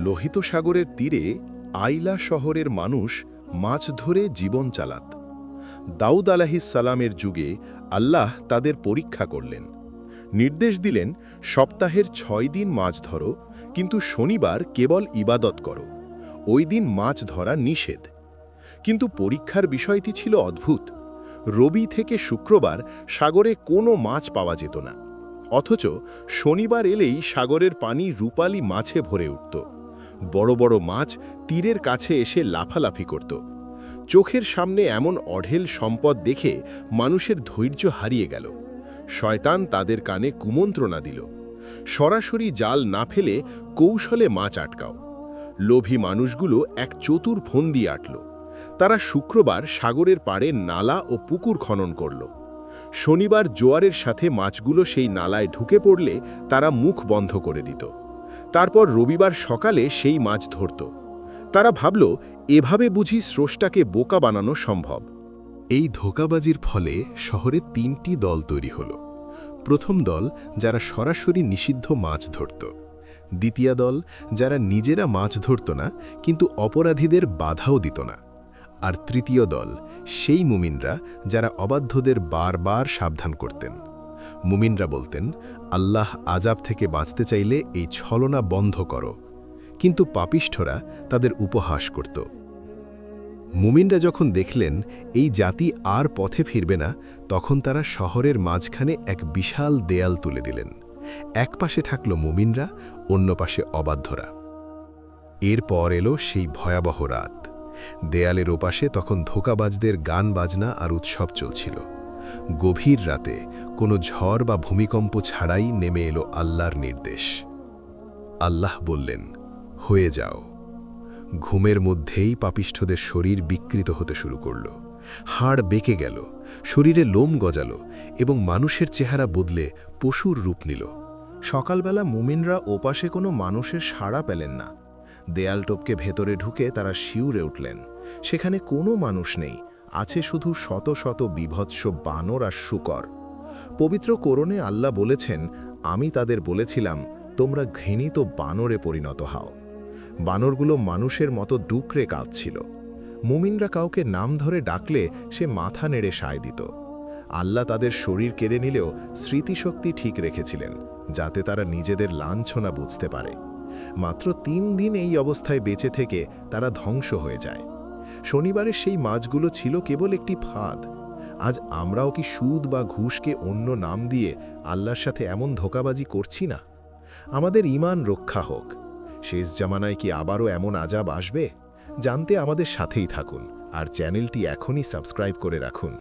লোহিত সাগরের তীরে আইলা শহরের মানুষ মাছ ধরে জীবন চালাত। দাউদ আলাইহিসসালামের যুগে আল্লাহ তাদের পরীক্ষা করলেন। নির্দেশ দিলেন, সপ্তাহের 6 দিন মাছ ধরো, কিন্তু শনিবার কেবল ইবাদত করো। ওই দিন মাছ ধরা নিষেধ। কিন্তু পরীক্ষার বিষয়টি ছিল অদ্ভুত। রবি থেকে শুক্রবার সাগরে কোনো মাছ পাওয়া যেত না, অথচ শনিবার এলেই সাগরের পানি রূপালী মাছে ভরে উঠত। বড় বড় মাছ তীরের কাছে এসে লাফালাফি করত। চোখের সামনে এমন অঢেল সম্পদ দেখে মানুষের ধৈর্য হারিয়ে গেল। শয়তান তাদের কানে কুমন্ত্রণা দিল, সরাসরি জাল না ফেলে কৌশলে মাছ আটকাও। লোভী মানুষগুলো এক চতুর ফন্দি আটল। তারা শুক্রবার সাগরের পাড়ে নালা ও পুকুর খনন করল। শনিবার জোয়ারের সাথে মাছগুলো সেই নালায় ঢুকে পড়লে তারা মুখ বন্ধ করে দিত। তারপর রবিবার সকালে সেই মাছ ধরত। তারা ভাবল, এভাবে বুঝি স্রষ্টাকে বোকা বানানো সম্ভব। এই ধোঁকাবাজির ফলে শহরে 3টি দল তৈরি হল। প্রথম দল, যারা সরাসরি নিষিদ্ধ মাছ ধরত। দ্বিতীয় দল, যারা নিজেরা মাছ ধরত না কিন্তু অপরাধীদের বাধাও দিত না। আর তৃতীয় দল, সেই মুমিনরা যারা অবাধ্যদের বারবার সাবধান করতেন। মুমিনরা বলতেন, আল্লাহ আযাব থেকে বাঁচতে চাইলে এই ছলনা বন্ধ করো, কিন্তু পাপিষ্ঠরা তাদের উপহাস করত। মুমিনরা যখন দেখলেন এই জাতি আর পথে ফিরবে না, তখন তারা শহরের মাঝখানে এক বিশাল দেয়াল তুলে দিলেন। এক পাশে থাকল মুমিনরা, অন্য পাশে অবাধ্যরা। এরপর এলো সেই ভয়াবহ রাত। দেয়ালের ওপাশে তখন ধোঁকাবাজদের গান বাজনা আর উৎসব চলছিল। গভীর রাতে কোনো ঝড় বা ভূমিকম্প ছাড়াই নেমে এলো আল্লাহর নির্দেশ। আল্লাহ বললেন, হয়ে যাও। ঘুমের মধ্যেই পাপিষ্ঠদের শরীর বিকৃত হতে শুরু করল। হাড় বেঁকে গেল, শরীরে লোম গজাল এবং মানুষের চেহারা বদলে পশুর রূপ নিল। সকালবেলা মুমিনরা ওপাশে কোনো মানুষের সাড়া পেলেন না। দেয়াল টপকে ভেতরে ঢুকে তারা শিউরে উঠলেন। সেখানে কোনো মানুষ নেই, আছে শুধু শত শত বিভৎস বানর আর শূকর। পবিত্র কোরআনে আল্লাহ বলেছেন, আমি তাদের বলেছিলাম, তোমরা ঘৃণিত বানরে পরিণত হও। বানরগুলো মানুষের মতো ডুকরে কাঁদছিল। মুমিনরা কাউকে নাম ধরে ডাকলে সে মাথা নেড়ে সায় দিত। আল্লাহ তাদের শরীর কেড়ে নিলেও স্মৃতিশক্তি ঠিক রেখেছিলেন, যাতে তারা নিজেদের লাঞ্ছনা বুঝতে পারে। মাত্র 3 দিন এই অবস্থায় বেঁচে থেকে তারা ধ্বংস হয়ে যায়। শনিবারের সেই মাছগুলো ছিল কেবল একটি ফাঁদ। আজ আমরাও কি সুদ বা ঘুষকে অন্য নাম দিয়ে আল্লাহর সাথে এমন ধোঁকাবাজি করছি না? আমাদের ঈমান রক্ষা হোক। শেষ জামানায় কি আবারও এমন আযাব আসবে? জানতে আমাদের সাথেই থাকুন আর চ্যানেলটি এখনই সাবস্ক্রাইব করে রাখুন।